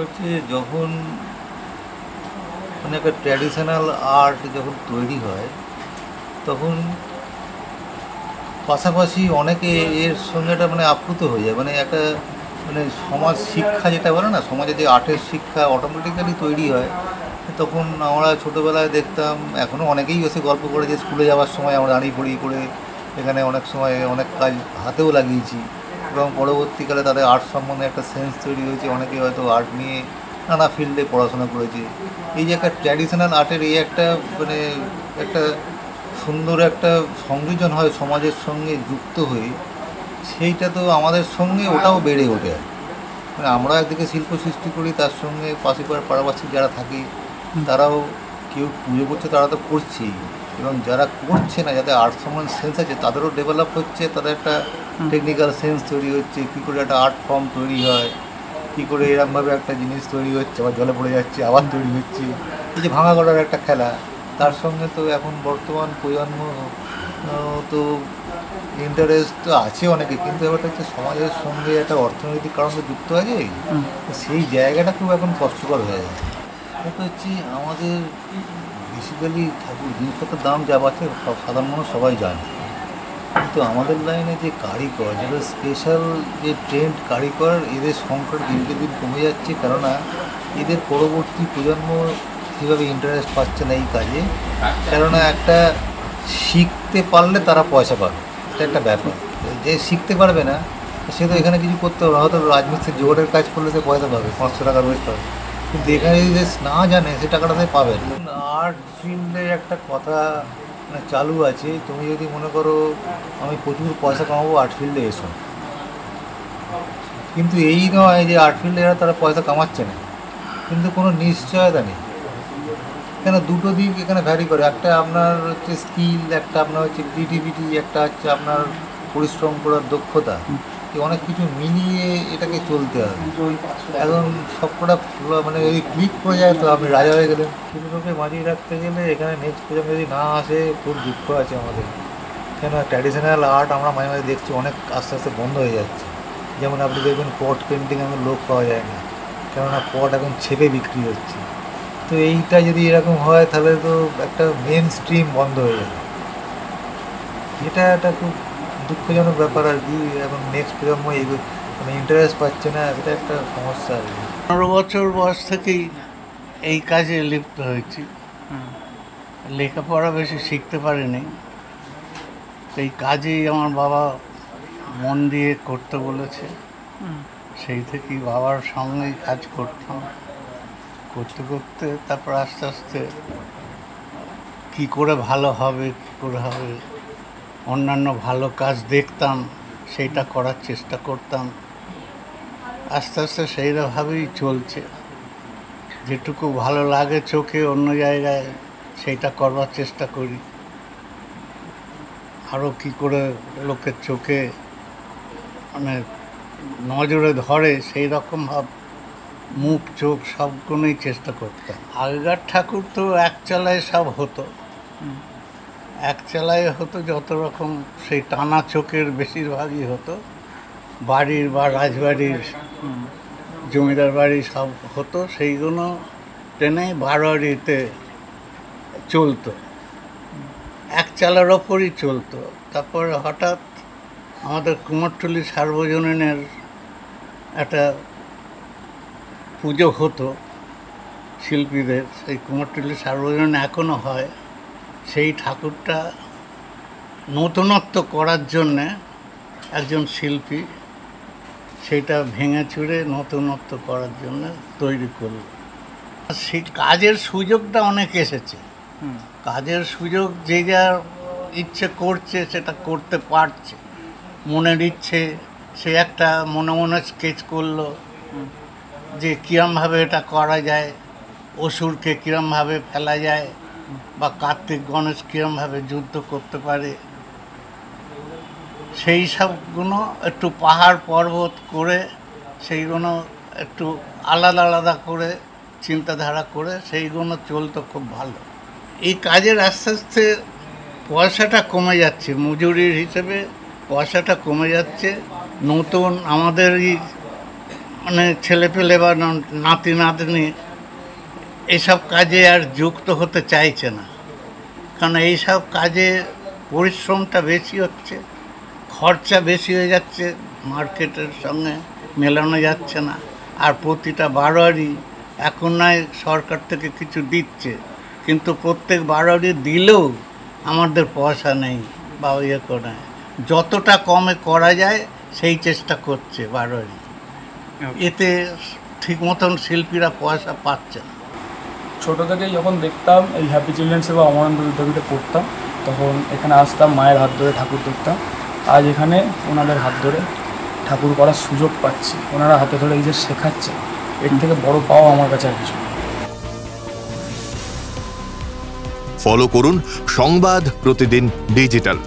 হচ্ছে যখন মানে একটা ট্র্যাডিশনাল আর্ট যখন তৈরি হয় তখন পাশাপাশি অনেকে এর সঙ্গে একটা মানে আপ্লুত হয়ে যায়, মানে একটা মানে সমাজ শিক্ষা যেটা বলে না, সমাজে যে আর্টের শিক্ষা অটোমেটিক্যালি তৈরি হয়। তখন আমরা ছোটোবেলায় দেখতাম, এখনও অনেকেই এসে গল্প করে যে স্কুলে যাওয়ার সময় আমরা দাঁড়িয়ে পড়ি করে এখানে অনেক সময় অনেক কাজ হাতেও লাগিয়েছি, এবং পরবর্তীকালে তাদের আর্ট সম্বন্ধে একটা সেন্স তৈরি হয়েছে। অনেকে হয়তো আর্ট নিয়ে নানা ফিল্ডে পড়াশোনা করেছে। এই যে একটা ট্র্যাডিশনাল আর্টের এই একটা মানে একটা সুন্দর একটা সংযোজন হয় সমাজের সঙ্গে যুক্ত হয়ে, সেইটা তো আমাদের সঙ্গে ওটাও বেড়ে ওঠে। মানে আমরা একদিকে শিল্প সৃষ্টি করি, তার সঙ্গে পাশে পাড়াপাশি যারা থাকে তারাও কেউ পুজো করছে, তারা তো করছেই, এবং যারা করছে না, যাদের আর্ট সম্বন্ধে সেন্স আছে তাদেরও ডেভেলপ হচ্ছে, তাদের একটা টেকনিক্যাল সেন্স তৈরি হচ্ছে, কী করে একটা আর্ট ফর্ম তৈরি হয়, কী করে এরকমভাবে একটা জিনিস তৈরি হচ্ছে, আবার জলে পড়ে যাচ্ছে, আবার তৈরি হচ্ছে। এই যে ভাঙা গড়ার একটা খেলা, তার সঙ্গে তো এখন বর্তমান প্রজন্ম তো ইন্টারেস্ট তো আছে অনেকে, কিন্তু ব্যাপারটা হচ্ছে সমাজের সঙ্গে একটা অর্থনৈতিক কারণ তো যুক্ত আছে। তো সেই জায়গাটা খুব এখন কষ্টকর হয়ে যায়। এটা হচ্ছে আমাদের বেসিক্যালি ঠাকুর জিনিসপত্রের দাম যা বাড়ছে সাধারণ মানুষ সবাই জানে, কিন্তু আমাদের লাইনে যে কারিগর, যেটা স্পেশাল যে ট্রেন্ড কারিগর, এদের সংখ্যাটা দিনকে দিন কমে যাচ্ছে। কেননা এদের পরবর্তী প্রজন্ম কীভাবে ইন্টারেস্ট পাচ্ছে না এই কাজে, কেননা একটা শিখতে পারলে তারা পয়সা পাবে, এটা একটা ব্যাপার। যে শিখতে পারবে না সে তো এখানে কিছু করতে পারবে, হয়তো রাজমিস্ত্রি জোগাড়ের কাজ করলে সে পয়সা পাবে, 500 টাকা রোজ পাবে, কিন্তু এখানে যদি না জানে সে টাকাটা সে পাবে না। আর্ট ফিল্ডে একটা কথা মানে চালু আছে, তুমি যদি মনে করো আমি প্রচুর পয়সা কামাবো আর্ট ফিল্ডে এসো, কিন্তু এই নয় যে আর্ট ফিল্ডে এরা তারা পয়সা কামাচ্ছে না, কিন্তু কোনো নিশ্চয়তা নেই। কেন দুটো দিক এখানে ভ্যারি করে, একটা আপনার হচ্ছে স্কিল, একটা আপনার হচ্ছে ক্রিয়েটিভিটি, একটা হচ্ছে আপনার পরিশ্রম করার দক্ষতা, অনেক কিছু মিলিয়ে এটাকে চলতে হবে। এখন সবকটা মানে যদি ক্লিক করে যায় তো আপনি রাজা হয়ে গেলেন। সেগুলোকে বাঁচিয়ে রাখতে গেলে এখানে নেক্সট প্রজন্ম যদি না আসে খুব দুঃখ আছে আমাদের। কেন ট্র্যাডিশনাল আর্ট আমরা মাঝে মাঝে দেখছি অনেক আস্তে আস্তে বন্ধ হয়ে যাচ্ছে। যেমন আপনি দেখবেন পট পেন্টিং এখন লোক পাওয়া যায় না, কেননা পট এখন ছেপে বিক্রি হচ্ছে। তো এইটা যদি এরকম হয় তাহলে তো একটা মেন স্ট্রিম বন্ধ হয়ে যাবে। এটা একটা খুব দুঃখজনক ব্যাপার আর কি। এখন নেক্সট প্রজন্ম মানে ইন্টারেস্ট পাচ্ছে না, এটা একটা সমস্যা আর কি। 15 বছর বয়স থেকেই এই কাজে লিপ্ত হয়েছি। লেখাপড়া বেশি শিখতে পারিনি, এই কাজেই আমার বাবা মন দিয়ে করতে বলেছে। সেই থেকেই বাবার সঙ্গেই কাজ করতাম, করতে করতে তারপর আস্তে আস্তে কী করে ভালো হবে, কী করে হবে, অন্যান্য ভালো কাজ দেখতাম, সেইটা করার চেষ্টা করতাম। আস্তে আস্তে সেইভাবেই চলছে। যেটুকু ভালো লাগে চোখে অন্য জায়গায় সেইটা করবার চেষ্টা করি। আরও কী করে লোকের চোখে মানে নজরে ধরে সেই রকম ভাব মুখ চোখ সবগুলোই চেষ্টা করতাম। আগেকার ঠাকুর তো এক চালায় সব হতো, এক চালায় হতো যত রকম, সেই টানা চোখের বেশিরভাগই হতো। বাড়ির বা রাজবাড়ির জমিদার বাড়ি সব হতো, সেইগুলো টেনে বারোয়ারিতে চলতো, এক চালার ওপরই চলতো। তারপর হঠাৎ আমাদের কুমোরটুলি সার্বজনীনের একটা পুজো হতো শিল্পীদের, সেই কুমোরটুলি সার্বজনীন এখনও হয়। সেই ঠাকুরটা নতুনত্ব করার জন্যে একজন শিল্পী সেইটা ভেঙে চুরে নতুনত্ব করার জন্য তৈরি করল। সেই কাজের সুযোগটা অনেক এসেছে, কাজের সুযোগ যে যার ইচ্ছে করছে সেটা করতে পারছে। মনের ইচ্ছে সে একটা মনে মনে স্কেচ করলো যে কীরমভাবে এটা করা যায়, অসুরকে কীরমভাবে ফেলা যায়, বা কার্তিক গণেশ কীরমভাবে যুদ্ধ করতে পারে, সেই সবগুলো একটু পাহাড় পর্বত করে সেইগুলো একটু আলাদা আলাদা করে চিন্তাধারা করে সেইগুলো চলতো খুব ভালো। এই কাজের আস্তে আস্তে পয়সাটা কমে যাচ্ছে, মজুরির হিসেবে পয়সাটা কমে যাচ্ছে। নতুন আমাদেরই মানে ছেলে পেলে বা নাতি নাতনি এইসব কাজে আর যুক্ত হতে চাইছে না, কারণ এইসব কাজে পরিশ্রমটা বেশি হচ্ছে, খরচা বেশি হয়ে যাচ্ছে, মার্কেটের সঙ্গে মেলানো যাচ্ছে না। আর প্রতিটা বারোয়ারি এখন নয় সরকার থেকে কিছু দিচ্ছে, কিন্তু প্রত্যেক বারোয়ারি দিলেও আমাদের পয়সা নেই বা ইয়ে করে, যতটা কমে করা যায় সেই চেষ্টা করছে বারোয়ারি। এতে ঠিক মতন শিল্পীরা পয়সা পাচ্ছে না। ছোটো থেকেই যখন দেখতাম এই হ্যাপি চিলড্রেন্স বা অমরানন্দ বিদ্যাপীঠে পড়তাম, তখন এখানে আসতাম, মায়ের হাত ধরে ঠাকুর দেখতাম। আজ এখানে ওনাদের হাত ধরে ঠাকুর করার সুযোগ পাচ্ছি, ওনারা হাতে ধরে এই যে শেখাচ্ছে, এর থেকে বড় পাওয়া আমার কাছে আর কিছু। ফলো করুন সংবাদ প্রতিদিন ডিজিটাল।